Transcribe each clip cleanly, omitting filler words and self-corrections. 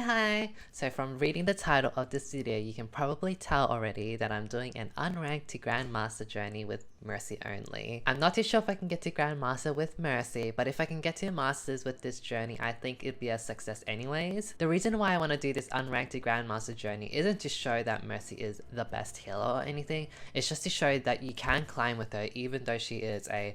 Hi! So from reading the title of this video, you can probably tell already that I'm doing an unranked to Grandmaster journey with Mercy only. I'm not too sure if I can get to Grandmaster with Mercy, but if I can get to Masters with this journey, I think it'd be a success anyways. The reason why I want to do this unranked to Grandmaster journey isn't to show that Mercy is the best healer or anything, it's just to show that you can climb with her even though she is a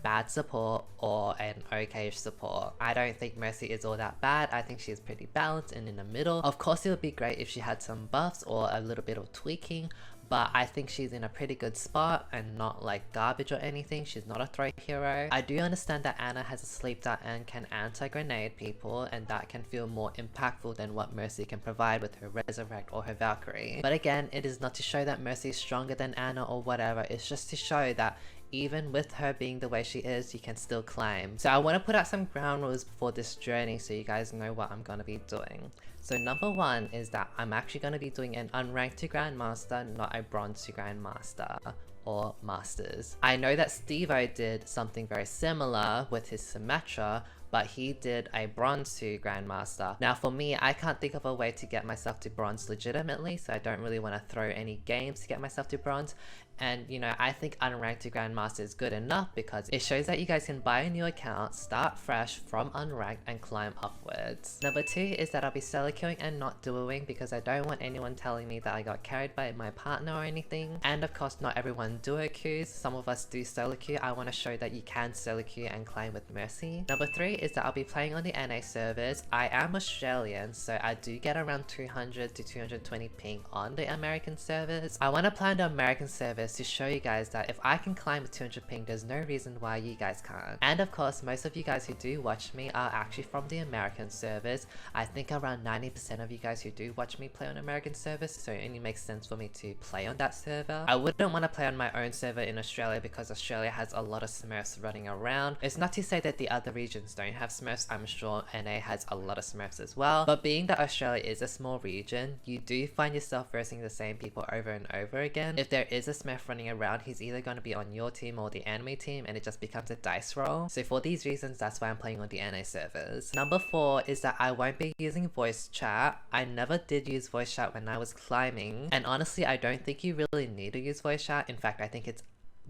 bad support or an okay support. I don't think Mercy is all that bad. I think she's pretty balanced and in the middle. Of course it would be great if she had some buffs or a little bit of tweaking, but I think she's in a pretty good spot and not like garbage or anything. She's not a throw hero. I do understand that Ana has a sleep dart and can anti-grenade people, and that can feel more impactful than what Mercy can provide with her Resurrect or her Valkyrie. But again, it is not to show that Mercy is stronger than Ana or whatever, it's just to show that even with her being the way she is, you can still climb. So I want to put out some ground rules for this journey so you guys know what I'm going to be doing. So number one is that I'm actually going to be doing an unranked to Grandmaster, not a bronze to Grandmaster or Masters. I know that Steve-O did something very similar with his Symmetra, but he did a bronze to Grandmaster. Now for me, I can't think of a way to get myself to bronze legitimately, so I don't really want to throw any games to get myself to bronze. And you know, I think unranked to Grandmaster is good enough because it shows that you guys can buy a new account, start fresh from unranked and climb upwards. Number two is that I'll be solo queuing and not duoing because I don't want anyone telling me that I got carried by my partner or anything. And of course, not everyone duo queues. Some of us do solo queue. I want to show that you can solo queue and climb with Mercy. Number three is that I'll be playing on the NA servers. I am Australian, so I do get around 200 to 220 ping on the American servers. I want to play on the American servers to show you guys that if I can climb with 200 ping, there's no reason why you guys can't. And of course, most of you guys who do watch me are actually from the American servers. I think around 90% of you guys who do watch me play on American servers, so it only makes sense for me to play on that server. I wouldn't want to play on my own server in Australia because Australia has a lot of smurfs running around. It's not to say that the other regions don't have smurfs. I'm sure NA has a lot of smurfs as well, but being that Australia is a small region, you do find yourself versing the same people over and over again. If there is a smurf running around, he's either going to be on your team or the enemy team, and it just becomes a dice roll. So for these reasons, that's why I'm playing on the NA servers. Number four is that I won't be using voice chat. I never did use voice chat when I was climbing, and honestly I don't think you really need to use voice chat. In fact, I think it's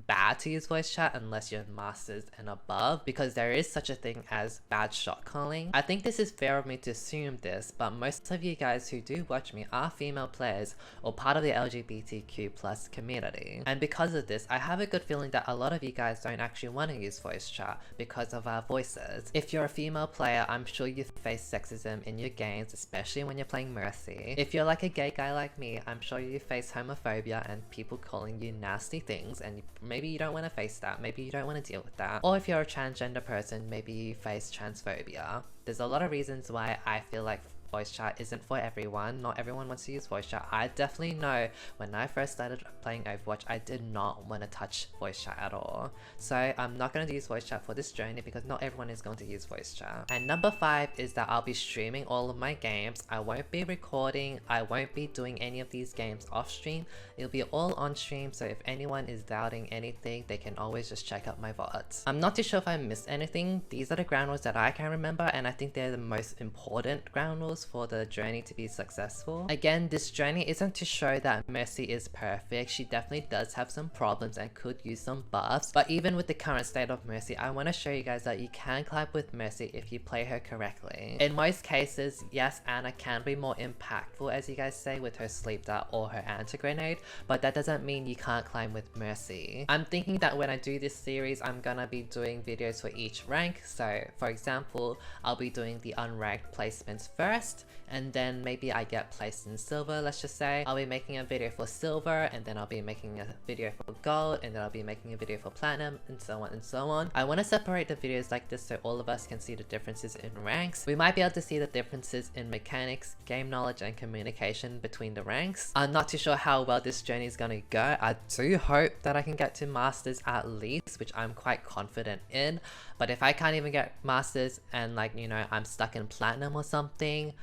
bad to use voice chat unless you're Masters and above, because there is such a thing as bad shot calling. I think this is fair of me to assume this, but most of you guys who do watch me are female players or part of the LGBTQ+ community, and because of this I have a good feeling that a lot of you guys don't actually want to use voice chat because of our voices. If you're a female player, I'm sure you face sexism in your games, especially when you're playing Mercy. If you're like a gay guy like me, I'm sure you face homophobia and people calling you nasty things, and maybe you don't want to face that, maybe you don't want to deal with that. Or if you're a transgender person, maybe you face transphobia. There's a lot of reasons why I feel like voice chat isn't for everyone. Not everyone wants to use voice chat. I definitely know when I first started playing Overwatch, I did not want to touch voice chat at all. So I'm not going to use voice chat for this journey because not everyone is going to use voice chat. And number five is that I'll be streaming all of my games. I won't be recording. I won't be doing any of these games off stream. It'll be all on stream, so if anyone is doubting anything, they can always just check out my VODs. I'm not too sure if I missed anything. These are the ground rules that I can remember, and I think they're the most important ground rules for the journey to be successful. Again, this journey isn't to show that Mercy is perfect. She definitely does have some problems and could use some buffs, but even with the current state of Mercy, I want to show you guys that you can climb with Mercy if you play her correctly. In most cases, yes, Ana can be more impactful, as you guys say, with her sleep dart or her anti-grenade, but that doesn't mean you can't climb with Mercy. I'm thinking that when I do this series, I'm gonna be doing videos for each rank. So for example, I'll be doing the unranked placements first, and then maybe I get placed in silver, let's just say. I'll be making a video for silver, and then I'll be making a video for gold, and then I'll be making a video for platinum, and so on and so on. I want to separate the videos like this so all of us can see the differences in ranks. We might be able to see the differences in mechanics, game knowledge, and communication between the ranks. I'm not too sure how well this journey is gonna go. I do hope that I can get to Masters at least, which I'm quite confident in, but if I can't even get Masters and, like, you know, I'm stuck in platinum or something,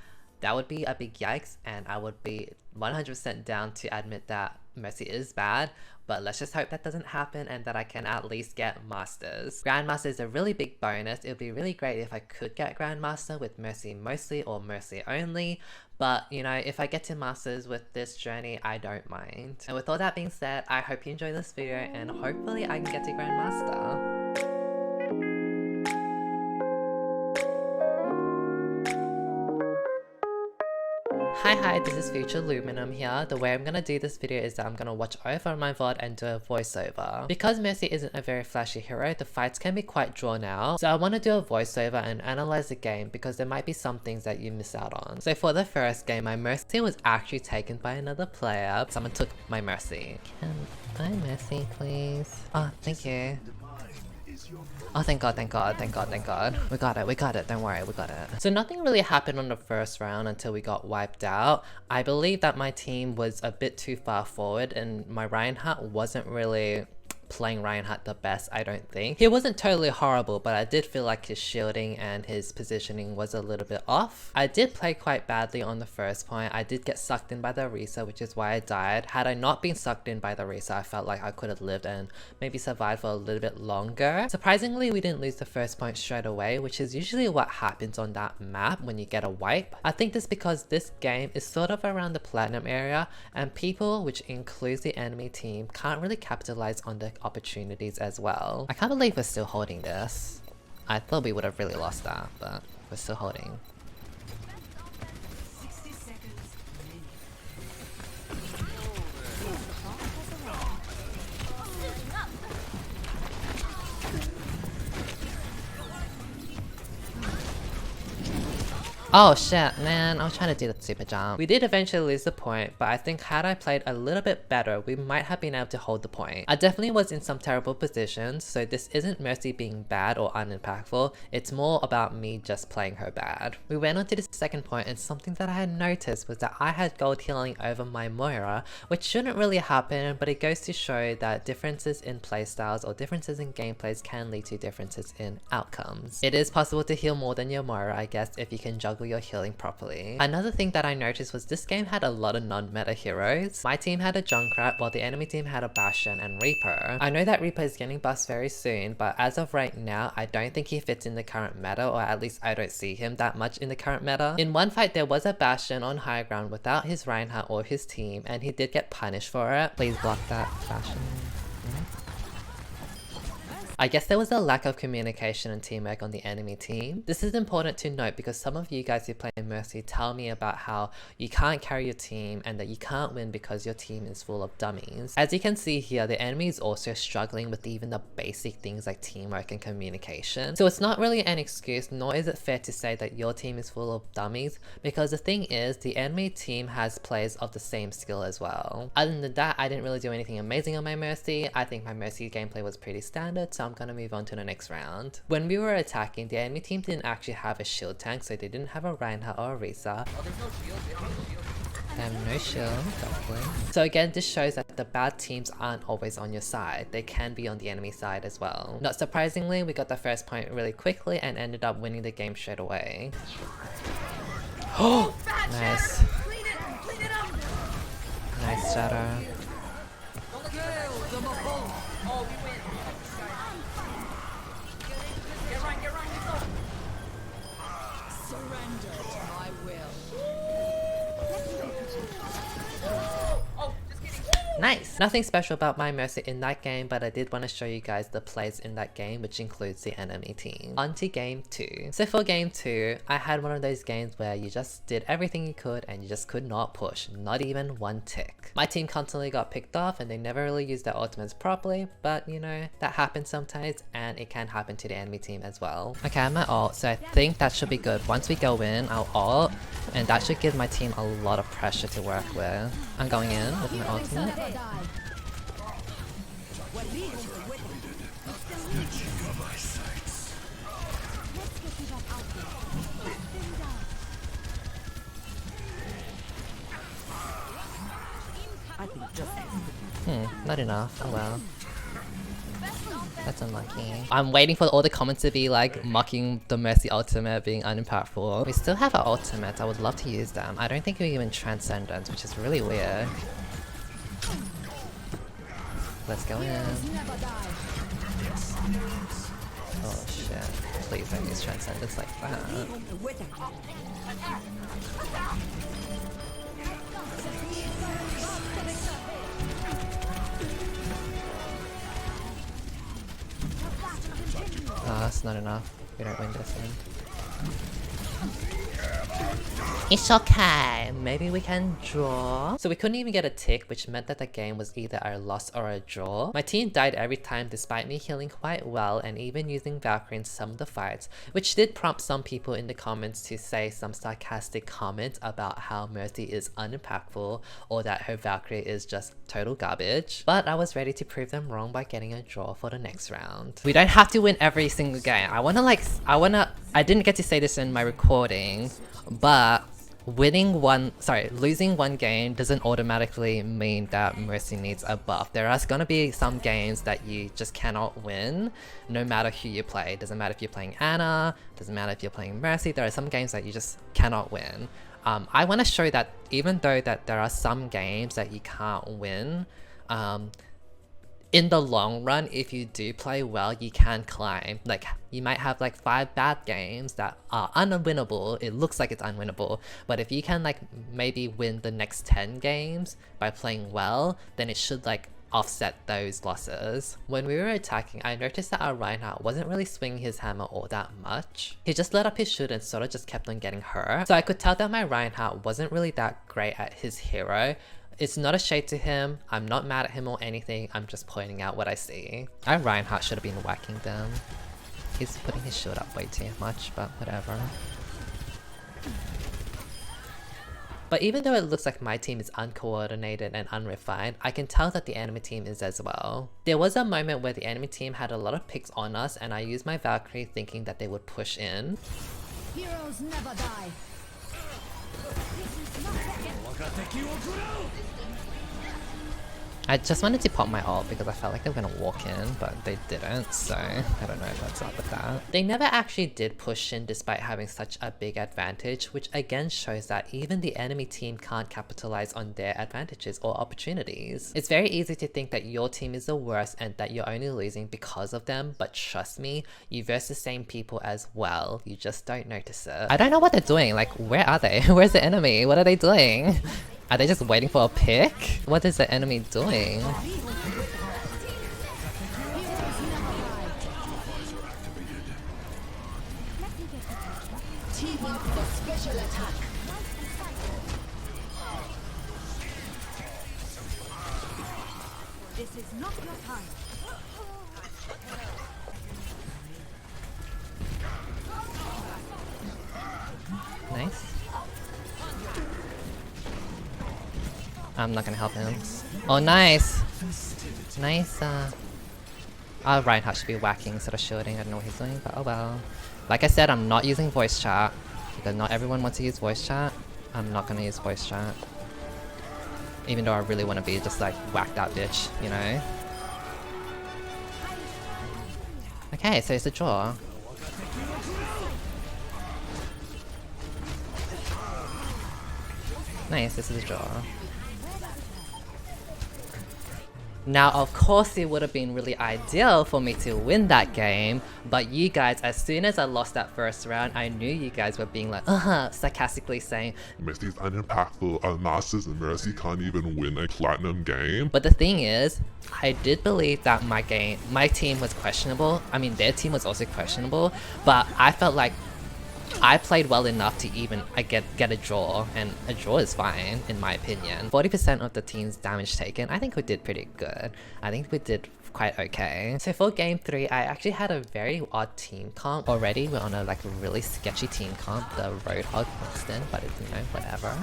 that would be a big yikes, and I would be 100% down to admit that Mercy is bad, but let's just hope that doesn't happen and that I can at least get Masters. Grandmaster is a really big bonus. It would be really great if I could get Grandmaster with Mercy mostly or Mercy only, but you know, if I get to Masters with this journey, I don't mind. And with all that being said, I hope you enjoyed this video and hopefully I can get to Grandmaster. Hi, this is future Luminum here. The way I'm gonna do this video is that I'm gonna watch over my VOD and do a voiceover. Because Mercy isn't a very flashy hero, the fights can be quite drawn out. So I want to do a voiceover and analyze the game because there might be some things that you miss out on. So for the first game, my Mercy was actually taken by another player. Someone took my Mercy. Can I Mercy please? Oh, thank you. Oh, thank god. We got it, don't worry, we got it. So nothing really happened on the first round until we got wiped out. I believe that my team was a bit too far forward and my Reinhardt wasn't really playing Reinhardt the best, I don't think. He wasn't totally horrible, but I did feel like his shielding and his positioning was a little bit off. I did play quite badly on the first point. I did get sucked in by the Risa, which is why I died. Had I not been sucked in by the Risa, I felt like I could have lived and maybe survived for a little bit longer. Surprisingly, we didn't lose the first point straight away, which is usually what happens on that map when you get a wipe. I think this because this game is sort of around the platinum area and people, which includes the enemy team, can't really capitalize on the opportunities as well. I can't believe we're still holding this. I thought we would have really lost that, but we're still holding. Oh shit, man, I was trying to do the super jump. We did eventually lose the point, but I think had I played a little bit better, we might have been able to hold the point. I definitely was in some terrible positions, so this isn't Mercy being bad or unimpactful, it's more about me just playing her bad. We went on to the second point and something that I had noticed was that I had gold healing over my Moira, which shouldn't really happen, but it goes to show that differences in playstyles or differences in gameplays can lead to differences in outcomes. It is possible to heal more than your Moira, I guess, if you can juggle your healing properly. Another thing that I noticed was this game had a lot of non-meta heroes. My team had a Junkrat while the enemy team had a Bastion and Reaper. I know that Reaper is getting buffed very soon, but as of right now, I don't think he fits in the current meta, or at least I don't see him that much in the current meta. In one fight, there was a Bastion on high ground without his Reinhardt or his team, and he did get punished for it. Please block that Bastion. I guess there was a lack of communication and teamwork on the enemy team. This is important to note because some of you guys who play Mercy tell me about how you can't carry your team and that you can't win because your team is full of dummies. As you can see here, the enemy is also struggling with even the basic things like teamwork and communication. So it's not really an excuse, nor is it fair to say that your team is full of dummies, because the thing is, the enemy team has players of the same skill as well. Other than that, I didn't really do anything amazing on my Mercy. I think my Mercy gameplay was pretty standard, so I'm gonna move on to the next round. When we were attacking, the enemy team didn't actually have a shield tank, so they didn't have a Reinhardt or a Risa. Oh, there's no shield. They don't have a shield. They have no shield, definitely. So again, this shows that the bad teams aren't always on your side. They can be on the enemy side as well. Not surprisingly, we got the first point really quickly and ended up winning the game straight away. Oh, nice. Clean it up. Nice shadow. Oh, we win. Get right, let's go. Surrender to my will. Oh, just kidding. Nice! Nothing special about my Mercy in that game, but I did want to show you guys the plays in that game, which includes the enemy team. On to game 2. So for game 2, I had one of those games where you just did everything you could and you just could not push, not even one tick. My team constantly got picked off and they never really used their ultimates properly, but you know, that happens sometimes and it can happen to the enemy team as well. Okay, I'm at ult, so I think that should be good. Once we go in, I'll ult, and that should give my team a lot of pressure to work with. I'm going in with my ultimate. Not enough. Oh well. That's unlucky. I'm waiting for all the comments to be like mocking the Mercy ultimate being unimpactful. We still have our ultimates. I would love to use them. I don't think we even Transcendence, which is really weird. Let's go in. Oh shit. Please don't use Transcendence like that. Ah, that's not enough. We don't win this one. It's okay, maybe we can draw. So we couldn't even get a tick, which meant that the game was either a loss or a draw. My team died every time despite me healing quite well and even using Valkyrie in some of the fights, which did prompt some people in the comments to say some sarcastic comments about how Mercy is unimpactful or that her Valkyrie is just total garbage. But I was ready to prove them wrong by getting a draw for the next round. We don't have to win every single game. I didn't get to say this in my recording, but losing one game doesn't automatically mean that Mercy needs a buff. There are gonna be some games that you just cannot win, no matter who you play. Doesn't matter if you're playing Anna, doesn't matter if you're playing Mercy, there are some games that you just cannot win. I want to show that even though that there are some games that you can't win, in the long run, if you do play well, you can climb. Like, you might have like 5 bad games that are unwinnable. It looks like it's unwinnable. But if you can like maybe win the next 10 games by playing well, then it should like offset those losses. When we were attacking, I noticed that our Reinhardt wasn't really swinging his hammer all that much. He just let up his shoot and sort of just kept on getting hurt. So I could tell that my Reinhardt wasn't really that great at his hero. It's not a shade to him, I'm not mad at him or anything, I'm just pointing out what I see. Our Reinhardt should have been whacking them. He's putting his shield up way too much, but whatever. But even though it looks like my team is uncoordinated and unrefined, I can tell that the enemy team is as well. There was a moment where the enemy team had a lot of picks on us and I used my Valkyrie thinking that they would push in. Heroes never die. I just wanted to pop my ult because I felt like they were gonna walk in, but they didn't, so I don't know what's up with that. They never actually did push in despite having such a big advantage, which again shows that even the enemy team can't capitalize on their advantages or opportunities. It's very easy to think that your team is the worst and that you're only losing because of them, but trust me, you verse the same people as well, you just don't notice it. I don't know what they're doing, like where are they? Where's the enemy? What are they doing? Are they just waiting for a pick? What is the enemy doing? This is not your time. Nice. I'm not gonna help him. Oh, nice! Nice, Our Reinhardt should be whacking instead of shielding. I don't know what he's doing, but oh well. Like I said, I'm not using voice chat. Because not everyone wants to use voice chat. I'm not gonna use voice chat. Even though I really want to be just like, whack that bitch, you know? Okay, so it's a draw. Nice, this is a draw. Now, of course, it would have been really ideal for me to win that game, but you guys, as soon as I lost that first round, I knew you guys were being like, sarcastically saying, Mercy's unimpactful, our Masters and Mercy can't even win a platinum game. But the thing is, I did believe that my team was questionable. I mean, their team was also questionable, but I felt like I played well enough to even get a draw, and a draw is fine in my opinion. 40% of the team's damage taken, I think we did pretty good. I think we did quite okay. So for game 3, I actually had a very odd team comp. Already we're on a like really sketchy team comp, the Roadhog Winston, but it's, you know, whatever.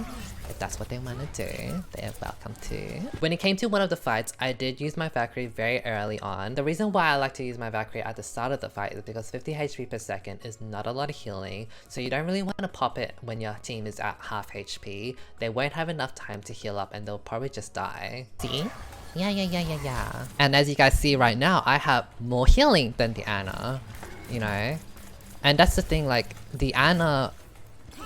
If that's what they want to do, they're welcome to. When it came to one of the fights, I did use my Valkyrie very early on. The reason why I like to use my Valkyrie at the start of the fight is because 50 HP per second is not a lot of healing, so you don't really want to pop it when your team is at half HP. They won't have enough time to heal up and they'll probably just die. See? Yeah. And as you guys see right now, I have more healing than the Anna, you know? And that's the thing, like, the Anna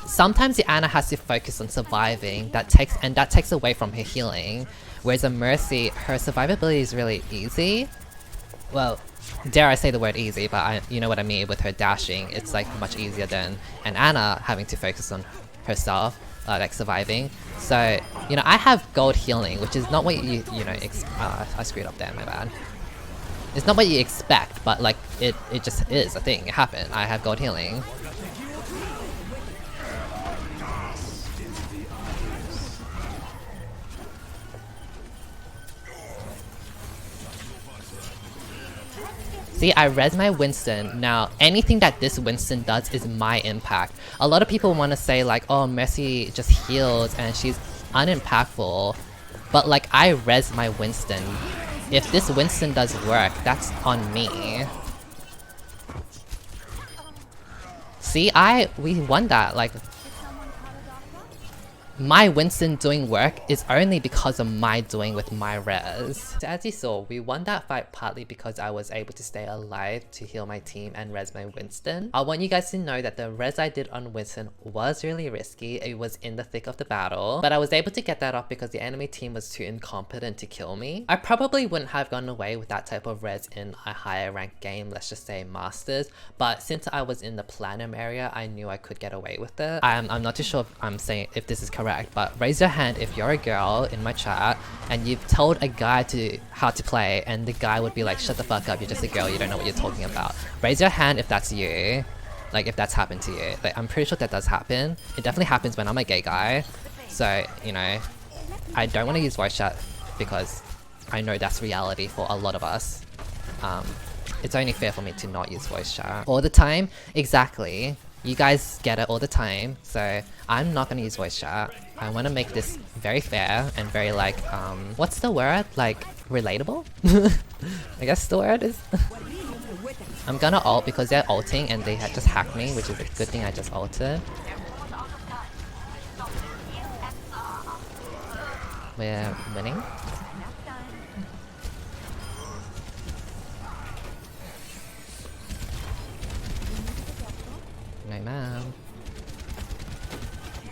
sometimes the Ana has to focus on surviving, that takes away from her healing. Whereas a Mercy, her survivability is really easy. Well, dare I say the word easy, but you know what I mean with her dashing. It's like much easier than an Ana having to focus on herself, like surviving. So, you know, I have gold healing, which is not what you know, I screwed up there, my bad. It's not what you expect, but like, it just is a thing, it happened. I have gold healing. See, I res my Winston. Now, anything that this Winston does is my impact. A lot of people want to say like, oh, Mercy just heals and she's unimpactful. But like, I res my Winston. If this Winston does work, that's on me. See, we won that. Like, my Winston doing work is only because of my doing with my res. So as you saw, we won that fight partly because I was able to stay alive to heal my team and res my Winston. I want you guys to know that the res I did on Winston was really risky. It was in the thick of the battle, but I was able to get that off because the enemy team was too incompetent to kill me. I probably wouldn't have gone away with that type of res in a higher ranked game, let's just say Masters, but since I was in the Platinum area, I knew I could get away with it. I'm not too sure if I'm saying if this is correct, but raise your hand if you're a girl in my chat and you've told a guy how to play and the guy would be like, shut the fuck up, you're just a girl, you don't know what you're talking about. Raise your hand if that's you, like if that's happened to you. Like, I'm pretty sure that does happen. It definitely happens when I'm a gay guy, so you know, I don't want to use voice chat because I know that's reality for a lot of us. It's only fair for me to not use voice chat all the time. Exactly. You guys get it all the time, so I'm not gonna use voice chat. I want to make this very fair and very like, what's the word? Like, relatable? I guess the word is. I'm gonna ult because they're ulting and they had just hacked me, which is a good thing I just ulted. We're winning. No ma'am.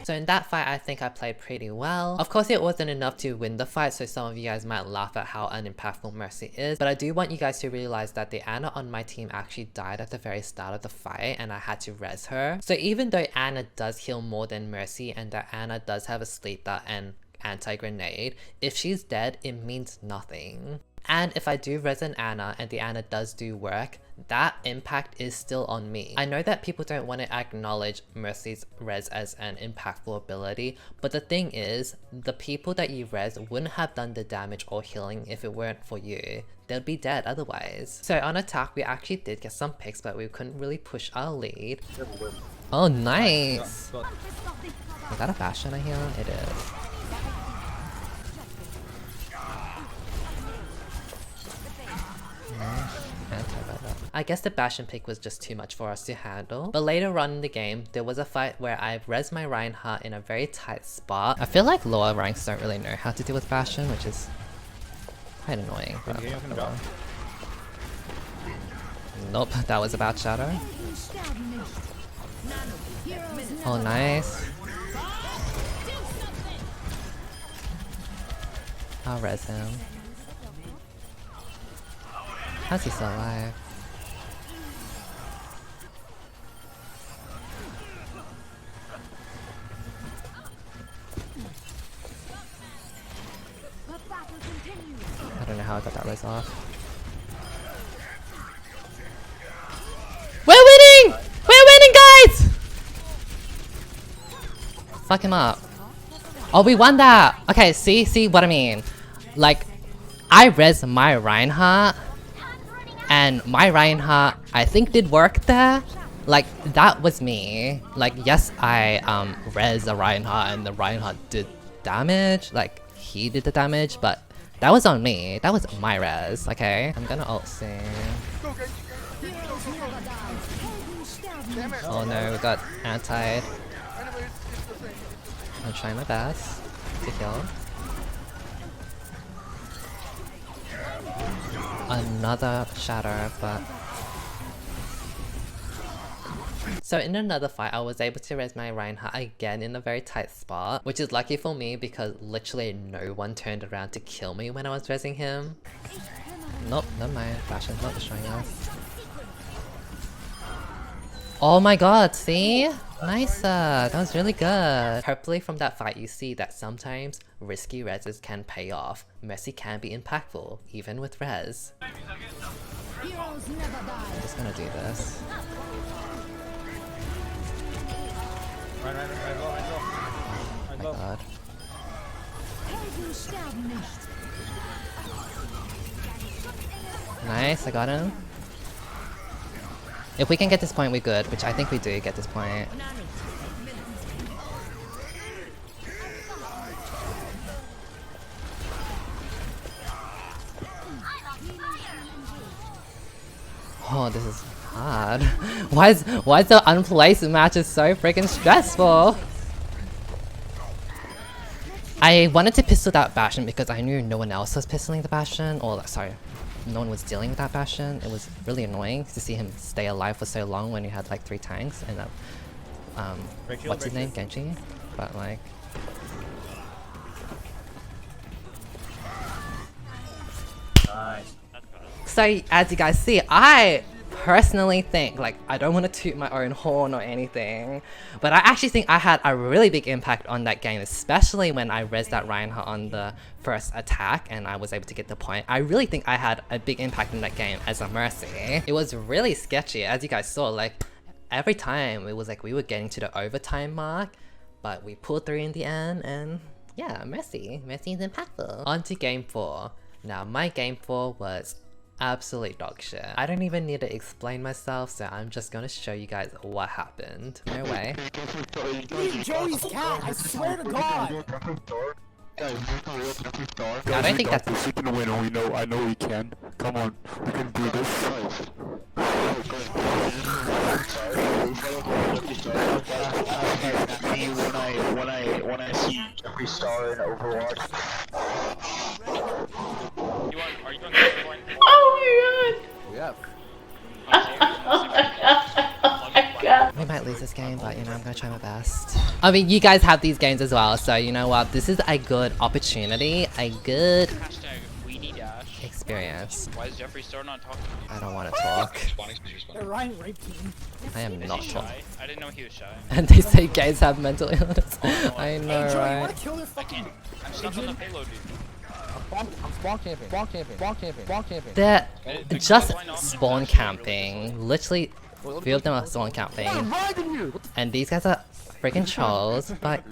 So in that fight, I think I played pretty well. Of course, it wasn't enough to win the fight, so some of you guys might laugh at how unimpactful Mercy is. But I do want you guys to realize that the Ana on my team actually died at the very start of the fight, and I had to res her. So even though Ana does heal more than Mercy, and that Ana does have a sleep dart and anti-grenade, if she's dead, it means nothing. And if I do res an Ana and the Ana does do work, that impact is still on me. I know that people don't want to acknowledge Mercy's res as an impactful ability, but the thing is, the people that you res wouldn't have done the damage or healing if it weren't for you. They'd be dead otherwise. So on attack, we actually did get some picks, but we couldn't really push our lead. Oh, nice! Is that a Bastion I heal? It is. I guess the Bastion pick was just too much for us to handle. But later on in the game, there was a fight where I res my Reinhardt in a very tight spot. I feel like lower ranks don't really know how to deal with Bastion, which is quite annoying. But nope, that was a bad shadow. Oh, nice. I'll res him. How's he still alive? I don't know how I got that res off. We're winning! We're winning, guys! Fuck him up. Oh, we won that! Okay, see what I mean? Like, I res my Reinhardt, and my Reinhardt, I think, did work there. Like, that was me. Like, yes, I res a Reinhardt and the Reinhardt did damage. Like, he did the damage, but that was on me. That was my res, okay? I'm gonna ult soon. Oh no, we got anti-ed. I'm trying my best to kill. Another shatter, but So in another fight, I was able to res my Reinhardt again in a very tight spot, which is lucky for me because literally no one turned around to kill me when I was resing him. Nope, never mind. Bastion's not destroying us. Oh my god, see? Nice, that was really good. Hopefully from that fight you see that sometimes risky reses can pay off. Mercy can be impactful, even with res. Heroes never die. I'm just gonna do this. Right low. Oh my god. Helden sterben nicht. Nice, I got him. If we can get this point, we're good, which I think we do get this point. Oh, this is hard. Why is the unplaced matches so freaking stressful? I wanted to pistol that Bastion because I knew no one else was pistoling the Bastion, or sorry, no one was dealing with that Bastion. It was really annoying to see him stay alive for so long when he had like 3 tanks and what's his name? Genji? But like... Nice. So as you guys see, I personally think, like, I don't want to toot my own horn or anything, but I actually think I had a really big impact on that game, especially when I rezzed that Reinhardt on the first attack and I was able to get the point. I really think I had a big impact in that game as a Mercy. It was really sketchy, as you guys saw, like, every time it was like we were getting to the overtime mark, but we pulled through in the end, and yeah, Mercy is impactful. On to game 4. Now, my game 4 was absolute dog shit. I don't even need to explain myself, so I'm just gonna show you guys what happened. No way. Eat Joey's cat, I swear to God! I don't think that's... We can win, I know we can. Come on, we can do this. When I see every star in Overwatch. Are you doing this point? Oh Yeah. my god. We might lose this game, but you know, I'm gonna try my best. I mean, you guys have these games as well, so you know what? This is a good opportunity, a good experience. Why is Jeffree Star not talking to you? I don't want to talk. The Ryan rape team. I am not talking. I didn't know he was shy. And they say gays have mental illness. I know, Hey, Joey, you right? wanna kill their fucking... I'm stuck on the payload, dude. I'm spawn camping. They're just spawn camping. Literally, 3 of them are spawn camping. And these guys are freaking trolls, but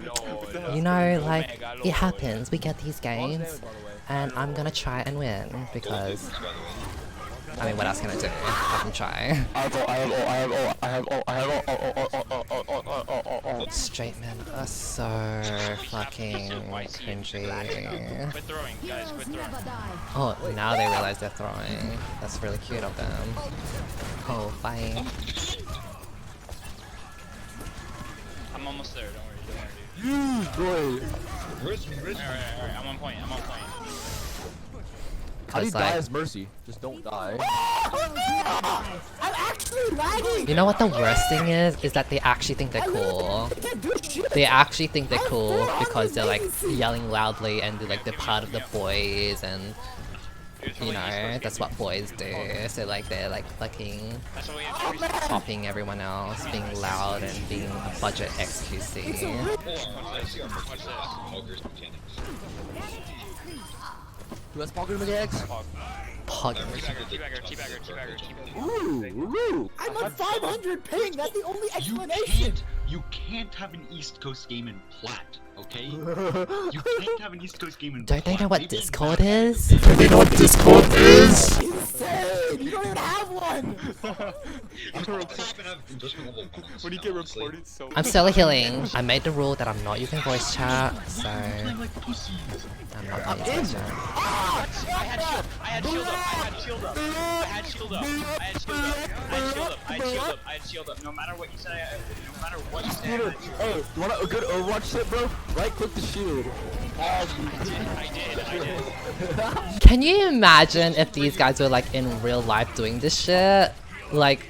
you know, like, it happens. We get these games, and I'm gonna try and win because, I mean, what else can I do? I can try. Straight men are so fucking cringy. Quit throwing, guys, quit throwing. Never die. Oh, now they realize they're throwing. That's really cute of them. Oh, bye. I'm almost there, don't worry, Alright, I'm on point. How do you 'Cause, die like, as Mercy? Just don't die. I'm actually lagging! you know what the worst thing is that they actually think they're cool. I can't do shit! They actually think they're cool because they're like yelling loudly and they're like they're part of the boys, and you know, that's what boys do. So like they're like fucking That's what we have to reset. copying everyone else, being loud and being a budget XQC. Watch this. Who has Pogger X? Pog. Teabagger. Ooh! I'm on 500 ping, that's the only explanation! You can't have an East Coast game in plat, okay? You can't have an East Coast game in Don't they know plat. what Discord is? You know what Discord is? Insane! You don't even have one! When you get reported, so I'm solo healing. I made the rule that I'm not using voice chat, so Playing like pussies. I'm not going to use voice chat. I had shield up. No matter what you said, Hey, you want a good Overwatch tip, bro? Right click the shield. I did. Can you imagine if these guys were like in real life doing this shit? Like,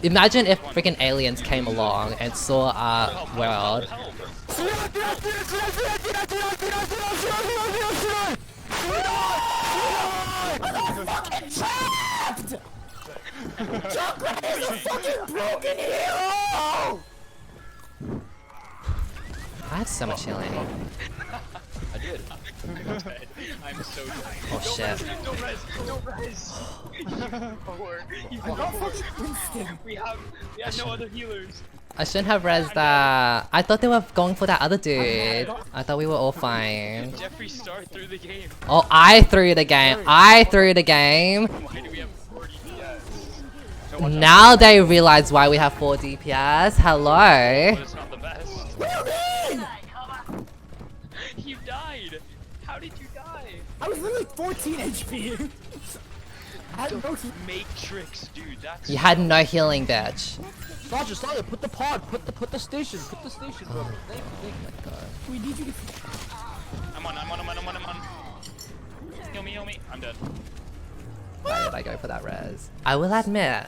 Imagine if freaking aliens came along and saw our world. I have so much healing. I did. I'm so dead. Oh shit. Don't res! Don't res! We have no other healers. I shouldn't have rezzed that. I thought they were going for that other dude. I thought we were all fine. Jeffree Star threw the game. Oh, I threw the game. I threw the game. Why do we have 40 DPS? Now they realize why we have 4 DPS. Hello. But it's not the best. You died! How did you die? I was literally 14 HP. I had no Matrix, dude, that's... You had no healing, bitch. Sasha, put the pod, put the station, bro. We need you to. I'm on. Heal me. I'm dead. Why did I go for that res? I will admit,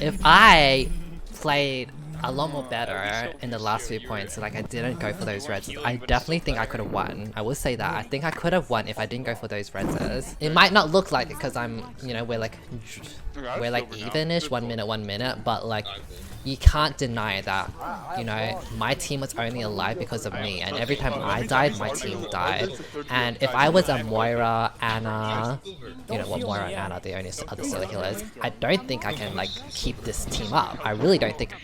if I played a lot more better in the last few points, like I didn't go for those reses, I definitely think I could have won. I will say that. I think I could have won if I didn't go for those reses. It might not look like it because I'm, you know, we're like even-ish, 1 minute, but like you can't deny that, you know, my team was only alive because of me, and every time I died, my team died. And if I was a Moira, Anna, you know, well, Moira and Anna are the only other solo healers, I don't think I can like keep this team up. I really don't think.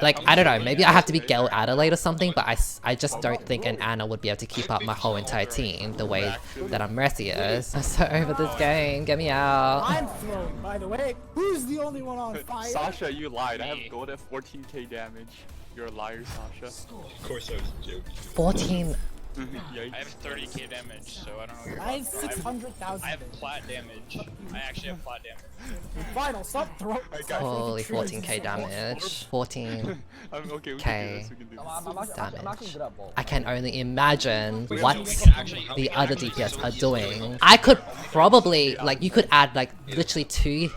Like, I don't know, maybe I have to be Gale Adelaide or something, but I just don't think an Anna would be able to keep up my whole entire team the way that a Mercy is. I'm so over this game, get me out. I'm thrown, by the way. Who's the only one on fire? Sasha, you lied. I have gold at 14k damage. You're a liar, Sasha. Of course I was joking. 14. I have 30k damage, so I don't know what you're I have talking about. 600,000. I have plat damage. I actually have plat damage. Final, stop throwing. Holy 14k damage. 14k Okay, we can do this. We can do this. damage. I can only imagine what the other DPS are doing. I could probably, like, you could add like literally 2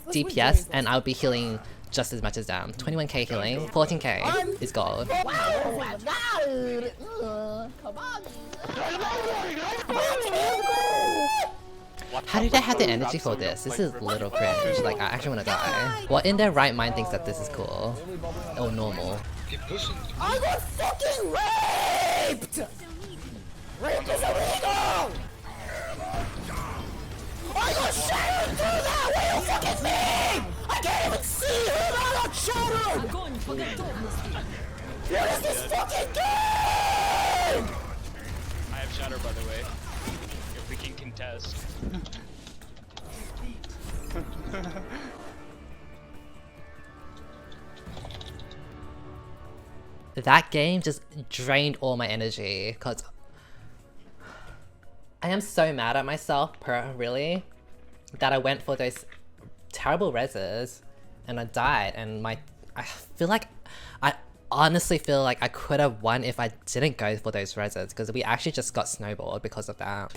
DPS and I would be healing just as much as them. 21k healing, 14k is gold. How did I have the energy for this? This is a little cringe. Like, I actually wanna die. What in their right mind thinks that this is cool? Or normal? I got fucking raped! Rape is illegal! I got shattered through that! What do you fucking mean? I can't even see him! I got shattered! What is this fucking game? I have shatter, by the way. If we can contest. That game just drained all my energy, because I am so mad at myself, really, that I went for those terrible reses and I died, and I feel like, I honestly feel like I could have won if I didn't go for those reses, because we actually just got snowballed because of that.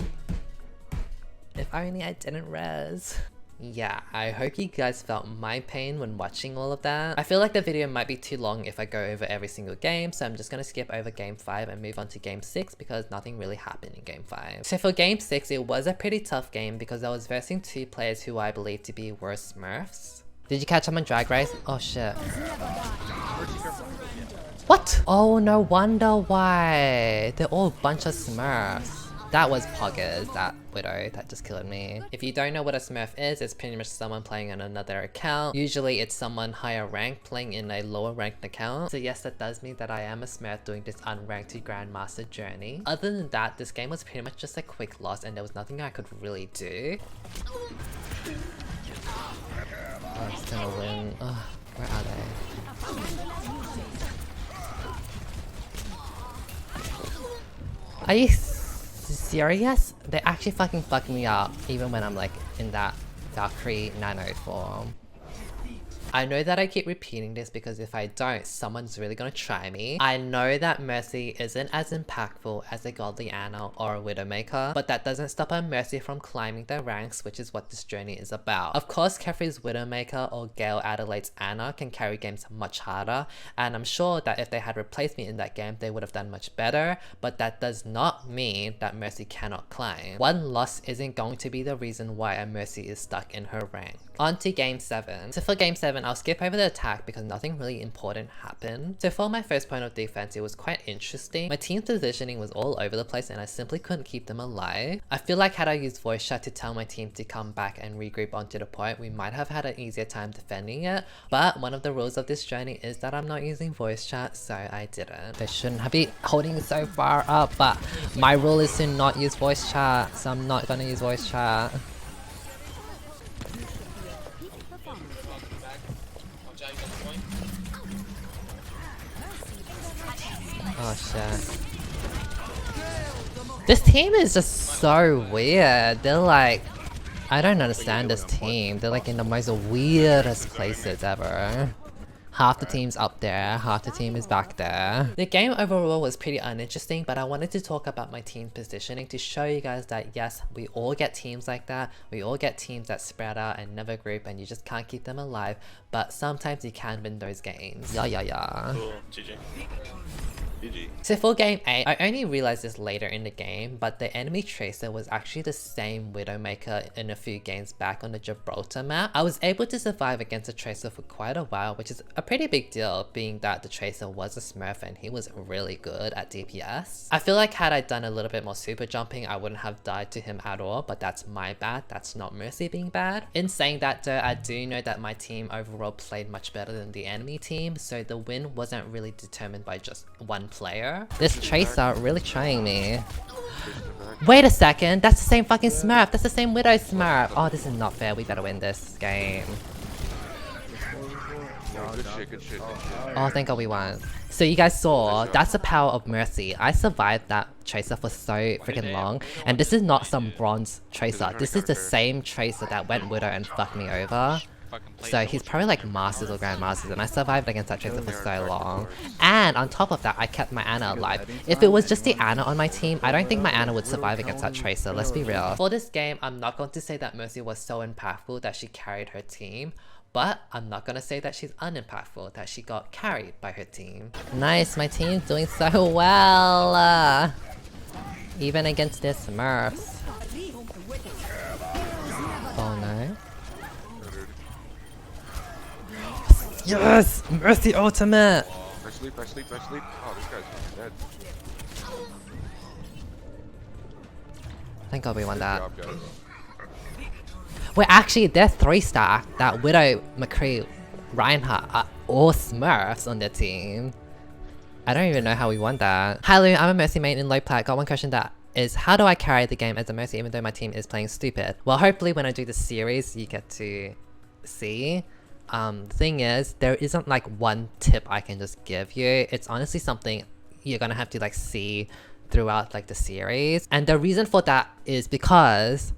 If only I didn't res. Yeah, I hope you guys felt my pain when watching all of that. I feel like the video might be too long if I go over every single game, so I'm just gonna skip over game 5 and move on to game 6 because nothing really happened in game 5. So for game 6, it was a pretty tough game because I was versing 2 players who I believe to be worse Smurfs. Did you catch them on Drag Race? Oh shit. What? Oh, no wonder why. They're all a bunch of Smurfs. That was Poggers, that widow that just killed me. If you don't know what a Smurf is, it's pretty much someone playing on another account. Usually it's someone higher ranked playing in a lower ranked account. So yes, that does mean that I am a Smurf doing this Unranked to Grandmaster journey. Other than that, this game was pretty much just a quick loss and there was nothing I could really do. Oh, it's gonna win. Ugh, where are they? Are you serious? They actually fucking fucked me up even when I'm like in that Valkyrie nano form. I know that I keep repeating this because if I don't, someone's really gonna try me. I know that Mercy isn't as impactful as a Godly Ana or a Widowmaker, but that doesn't stop a Mercy from climbing the ranks, which is what this journey is about. Of course, Kefri's Widowmaker or Gale Adelaide's Ana can carry games much harder, and I'm sure that if they had replaced me in that game, they would have done much better, but that does not mean that Mercy cannot climb. One loss isn't going to be the reason why a Mercy is stuck in her rank. On to game 7. So for game 7, I'll skip over the attack because nothing really important happened. So for my first point of defense, it was quite interesting. My team's positioning was all over the place and I simply couldn't keep them alive. I feel like had I used voice chat to tell my team to come back and regroup onto the point, we might have had an easier time defending it. But one of the rules of this journey is that I'm not using voice chat, so I didn't. They shouldn't have been holding so far up, but my rule is to not use voice chat, so I'm not gonna use voice chat. Oh shit. This team is just so weird. They're like, I don't understand this team. They're like in the most weirdest places ever. Half the team's up there, half the team is back there. The game overall was pretty uninteresting, but I wanted to talk about my team's positioning to show you guys that yes, we all get teams like that. We all get teams that spread out and never group and you just can't keep them alive, but sometimes you can win those games. Yeah. Cool. GG. GG. So for game 8, I only realized this later in the game, but the enemy Tracer was actually the same Widowmaker in a few games back on the Gibraltar map. I was able to survive against the Tracer for quite a while, which is a pretty big deal being that the Tracer was a smurf and he was really good at DPS. I feel like had I done a little bit more super jumping, I wouldn't have died to him at all, but that's my bad. That's not Mercy being bad. In saying that though, I do know that my team overall played much better than the enemy team, so the win wasn't really determined by just one player. This Tracer really trying me. Wait a second, that's the same fucking smurf. That's the same Widow smurf. Oh, this is not fair. We better win this game. Oh, thank god we won. So you guys saw, that's the power of Mercy. I survived that Tracer for so freaking long, and this is not some bronze Tracer. This is the same Tracer that went Widow and fucked me over. So he's probably like Masters or Grandmasters, and I survived against that Tracer for so long. And on top of that, I kept my Ana alive. If it was just the Ana on my team, I don't think my Ana would survive against that Tracer, let's be real. For this game, I'm not going to say that Mercy was so impactful that she carried her team, but I'm not gonna say that she's unimpactful, that she got carried by her team. Nice, my team's doing so well! Even against their smurfs. Oh no. Yes! Mercy ultimate! I sleep. Oh, this guy's dead. Thank god we won that. Good job, guys. Wait, actually, they're 3-star. That Widow, McCree, Reinhardt are all smurfs on their team. I don't even know how we won that. Hi Lou, I'm a Mercy main in low plat. Got one question that is, how do I carry the game as a Mercy even though my team is playing stupid? Well, hopefully when I do the series, you get to see. The thing is, there isn't like one tip I can just give you. It's honestly something you're gonna have to like see throughout like the series. And the reason for that is because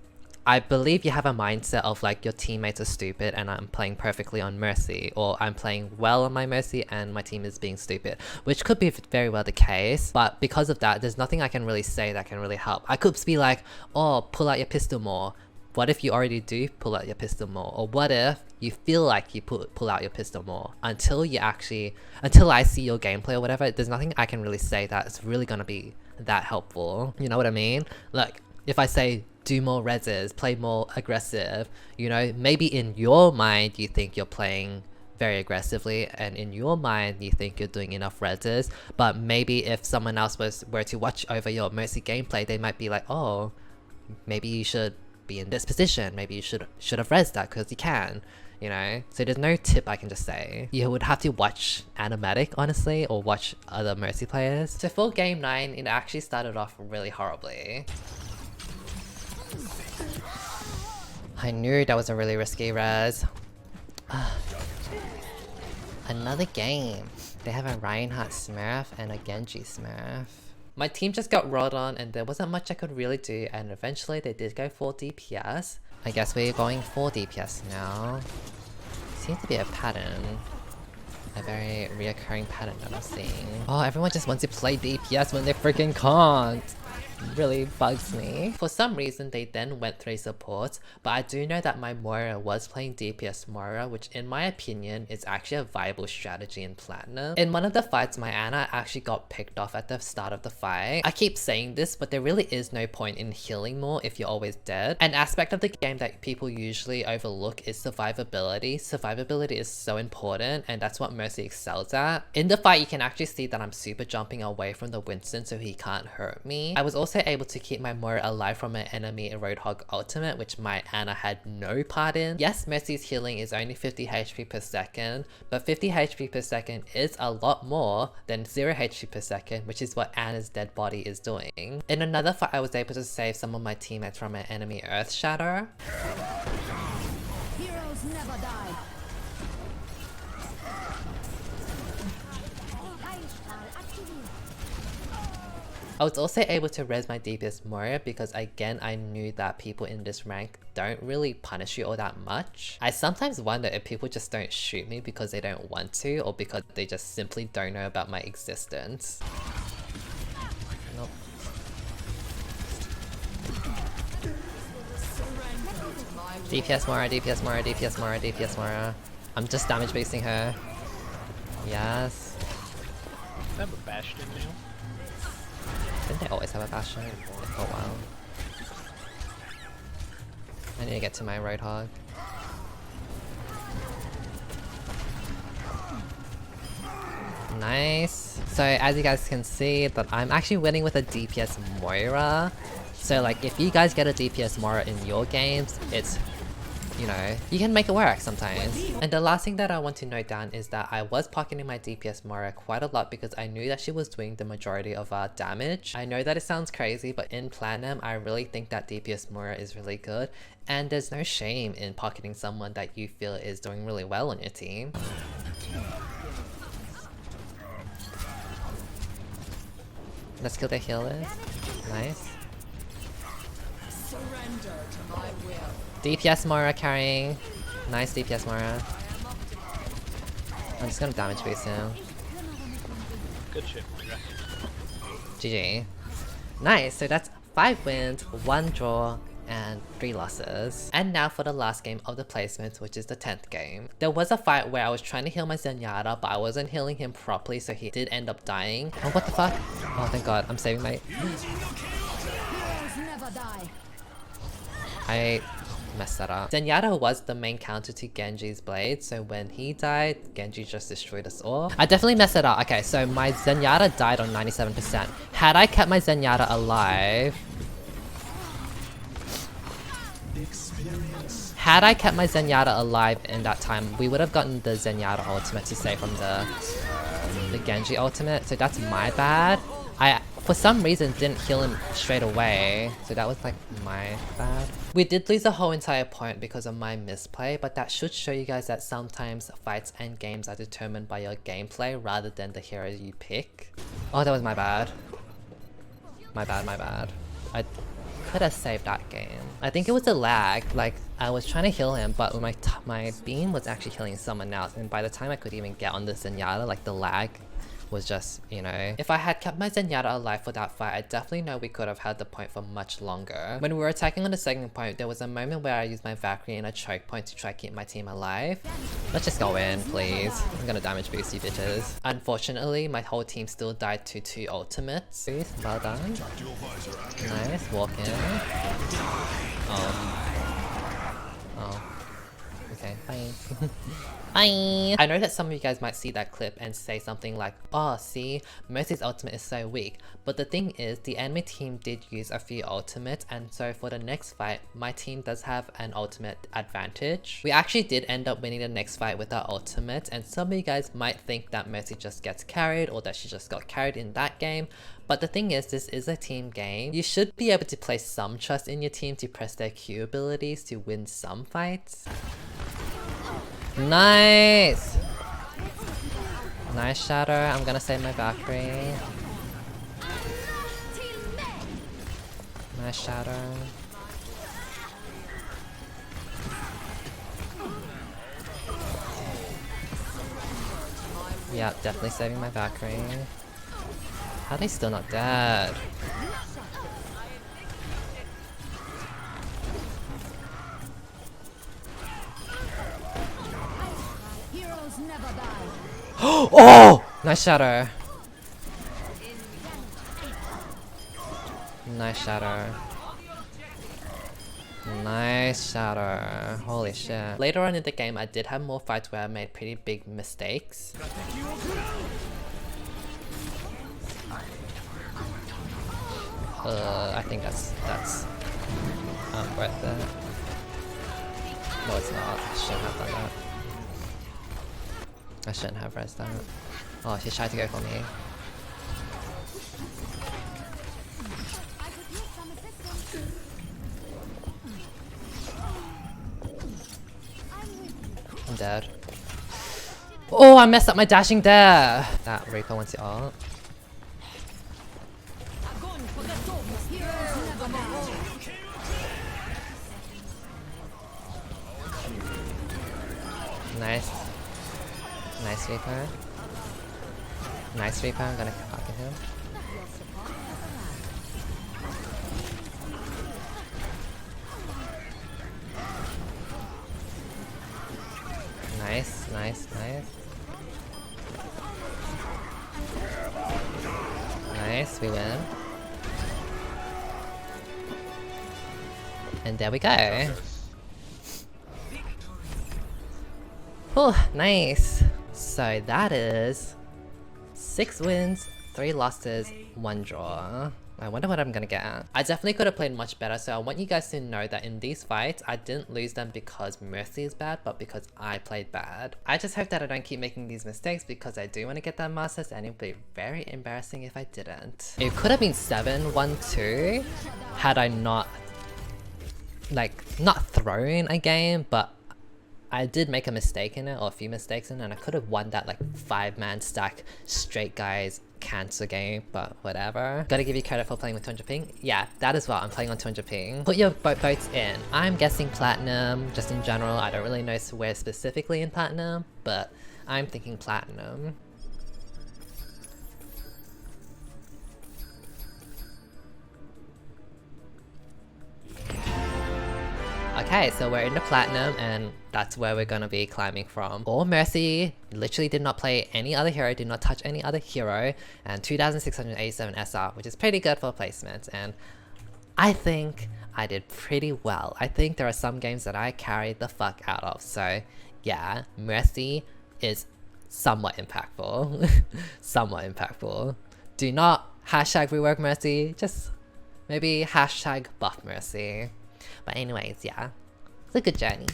I believe you have a mindset of like your teammates are stupid and I'm playing perfectly on Mercy, or I'm playing well on my Mercy and my team is being stupid, which could be very well the case, but because of that, there's nothing I can really say that can really help. I could be like, oh, pull out your pistol more. What if you already do pull out your pistol more? Or what if you feel like you pull out your pistol more? Until I see your gameplay or whatever, there's nothing I can really say that's really gonna be that helpful. You know what I mean? Like, if I say, do more reses, play more aggressive, you know, maybe in your mind you think you're playing very aggressively and in your mind you think you're doing enough reses, but maybe if someone else were to watch over your Mercy gameplay, they might be like, oh, maybe you should be in this position, maybe you should have resed that because you can, you know? So there's no tip I can just say. You would have to watch Animatic, honestly, or watch other Mercy players. So for game 9, it actually started off really horribly. I knew that was a really risky res. Another game. They have a Reinhardt smurf and a Genji smurf. My team just got rolled on and there wasn't much I could really do, and eventually they did go for DPS. I guess we're going for DPS now. See seems to be a pattern. A very reoccurring pattern that I'm seeing. Oh, everyone just wants to play DPS when they freaking can't. Really bugs me. For some reason they then went 3 supports, but I do know that my Moira was playing DPS Moira, which in my opinion is actually a viable strategy in Platinum. In one of the fights, my Ana actually got picked off at the start of the fight. I keep saying this, but there really is no point in healing more if you're always dead. An aspect of the game that people usually overlook is survivability. Survivability is so important, and that's what Mercy excels at. In the fight, you can actually see that I'm super jumping away from the Winston so he can't hurt me. I was also able to keep my Moira alive from an enemy Roadhog ultimate, which my Ana had no part in. Yes, Mercy's healing is only 50 HP per second, but 50 HP per second is a lot more than 0 HP per second, which is what Ana's dead body is doing. In another fight, I was able to save some of my teammates from an enemy Earth Shatter. Heroes never die. I was also able to res my DPS Moira because again I knew that people in this rank don't really punish you all that much. I sometimes wonder if people just don't shoot me because they don't want to or because they just simply don't know about my existence. Nope. DPS Moira, DPS Moira, DPS Moira, DPS Moira. I'm just damage basing her. Yes. I have a Bastion now. Didn't they always have a Bastion? For a while. I need to get to my Roadhog. Nice! So as you guys can see, that I'm actually winning with a DPS Moira. So like if you guys get a DPS Moira in your games, it's, you know, you can make it work sometimes. And the last thing that I want to note down is that I was pocketing my DPS Moira quite a lot because I knew that she was doing the majority of our damage. I know that it sounds crazy, but in Platinum, I really think that DPS Moira is really good. And there's no shame in pocketing someone that you feel is doing really well on your team. Let's kill the healers. Nice. DPS Moira carrying. Nice DPS Moira. I'm just gonna damage boost him. Good shit, Moira. GG. Nice, so that's 5 wins, 1 draw, and 3 losses. And now for the last game of the placement, which is the 10th game. There was a fight where I was trying to heal my Zenyatta, but I wasn't healing him properly, so he did end up dying. Oh, what the fuck? Oh, thank god, I'm saving my... Heroes never die. I messed that up. Zenyatta was the main counter to Genji's blade, so when he died, Genji just destroyed us all. I definitely messed it up. Okay, so my Zenyatta died on 97%. Had I kept my Zenyatta alive... Had I kept my Zenyatta alive in that time, we would have gotten the Zenyatta ultimate to save from the Genji ultimate, so that's my bad. I, for some reason, didn't heal him straight away, so that was like my bad. We did lose a whole entire point because of my misplay, but that should show you guys that sometimes fights and games are determined by your gameplay rather than the heroes you pick. Oh, that was my bad. My bad, my bad. I could have saved that game. I think it was a lag, like I was trying to heal him, but my beam was actually healing someone else, and by the time I could even get on the Zenyatta, like the lag was just, you know. If I had kept my Zenyatta alive for that fight, I definitely know we could have had the point for much longer. When we were attacking on the second point, there was a moment where I used my Valkyrie in a choke point to try to keep my team alive. Let's just go in, please. I'm gonna damage boost you bitches. Unfortunately, my whole team still died to 2 ultimates. Well done. Nice, walk in. Oh. Okay, bye. Bye! I know that some of you guys might see that clip and say something like, oh, see, Mercy's ultimate is so weak. But the thing is, the enemy team did use a few ultimates, and so for the next fight, my team does have an ultimate advantage. We actually did end up winning the next fight with our ultimate, and some of you guys might think that Mercy just gets carried or that she just got carried in that game. But the thing is, this is a team game. You should be able to place some trust in your team to press their Q abilities to win some fights. Nice! Nice shatter. I'm gonna save my Valkyrie. Nice shatter. Yeah, definitely saving my Valkyrie. How are they still not dead? Heroes never die. Oh! Nice shadow. Nice shadow. Nice shadow. Holy shit. Later on in the game, I did have more fights where I made pretty big mistakes. I think that's worth it. No, it's not. I shouldn't have done that. I shouldn't have resed that. Oh, she tried to go for me. I'm dead. Oh, I messed up my dashing there! That Reaper wants it all. Nice. Nice Reaper. Nice Reaper, I'm gonna pocket him. Nice, nice, nice. Nice, we win. And there we go. Oh, nice. So that is 6 wins, 3 losses, 1 draw. I wonder what I'm gonna get at. I definitely could have played much better, so I want you guys to know that in these fights, I didn't lose them because Mercy is bad, but because I played bad. I just hope that I don't keep making these mistakes because I do want to get that Masters and it would be very embarrassing if I didn't. It could have been 7-1-2 had I not, not thrown a game, but I did make a mistake in it, or a few mistakes in it, and I could have won that 5-man stack straight guys cancer game, but whatever. Gotta give you credit for playing with 200 ping. Yeah, that as well. I'm playing on 200 ping. Put your votes in. I'm guessing platinum, just in general. I don't really know where specifically in platinum, but I'm thinking platinum. Okay, so we're in the platinum and that's where we're gonna be climbing from. All Mercy, literally did not play any other hero, did not touch any other hero, and 2687 SR, which is pretty good for placements, and I think I did pretty well. I think there are some games that I carried the fuck out of, so yeah, Mercy is somewhat impactful. Somewhat impactful. Do not hashtag rework Mercy, just maybe hashtag buff Mercy. But anyways, yeah, it's a good journey.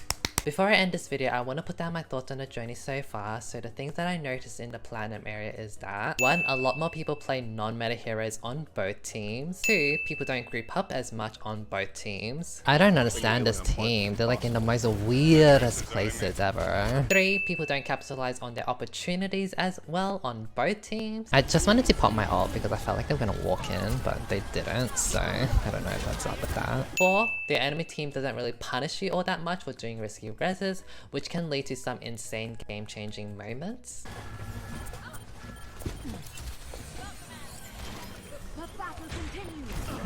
Before I end this video, I want to put down my thoughts on the journey so far. So the things that I noticed in the platinum area is that 1, a lot more people play non-meta heroes on both teams. 2, people don't group up as much on both teams. I don't understand this team. They're in the most weirdest places ever. 3, people don't capitalize on their opportunities as well on both teams. I just wanted to pop my ult because I felt like they were gonna walk in, but they didn't. So I don't know what's up with that. 4, the enemy team doesn't really punish you all that much for doing risky reses, which can lead to some insane game-changing moments.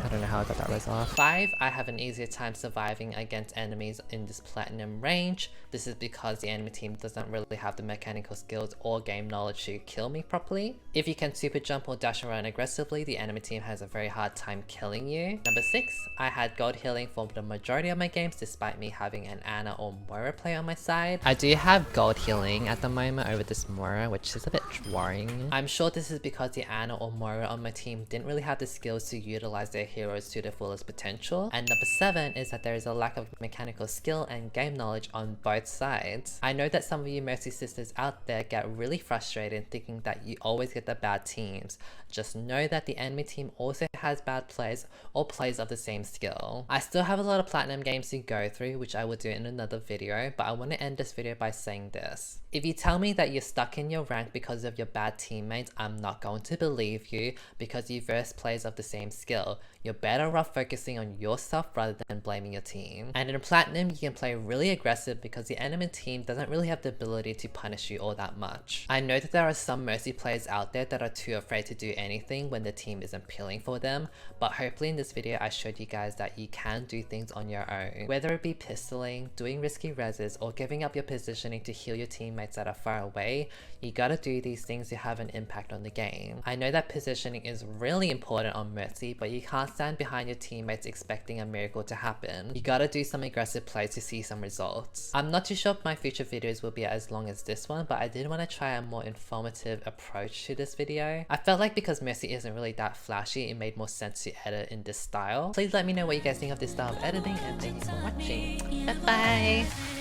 I don't know how I got that res off. 5, I have an easier time surviving against enemies in this platinum range. This is because the enemy team doesn't really have the mechanical skills or game knowledge to kill me properly. If you can super jump or dash around aggressively, the enemy team has a very hard time killing you. Number 6, I had gold healing for the majority of my games despite me having an Ana or Moira play on my side. I do have gold healing at the moment over this Moira, which is a bit worrying. I'm sure this is because the Ana or Moira on my team didn't really have the skills to utilize their heroes to their fullest potential. And number 7 is that there is a lack of mechanical skill and game knowledge on both sides. I know that some of you Mercy sisters out there get really frustrated thinking that you always get the bad teams. Just know that the enemy team also has bad players or players of the same skill. I still have a lot of platinum games to go through, which I will do in another video, but I want to end this video by saying this. If you tell me that you're stuck in your rank because of your bad teammates, I'm not going to believe you because you verse players of the same skill. You're better better off focusing on yourself rather than blaming your team. And in Platinum, you can play really aggressive because the enemy team doesn't really have the ability to punish you all that much. I know that there are some Mercy players out there that are too afraid to do anything when the team isn't peeling for them, but hopefully in this video I showed you guys that you can do things on your own. Whether it be pistoling, doing risky reses, or giving up your positioning to heal your teammates that are far away, you gotta do these things to have an impact on the game. I know that positioning is really important on Mercy, but you can't stand behind your teammates expecting a miracle to happen. You gotta do some aggressive plays to see some results. I'm not too sure if my future videos will be as long as this one, but I did want to try a more informative approach to this video. I felt like because Mercy isn't really that flashy, it made more sense to edit in this style. Please let me know what you guys think of this style of editing, and thank you for watching. Bye bye!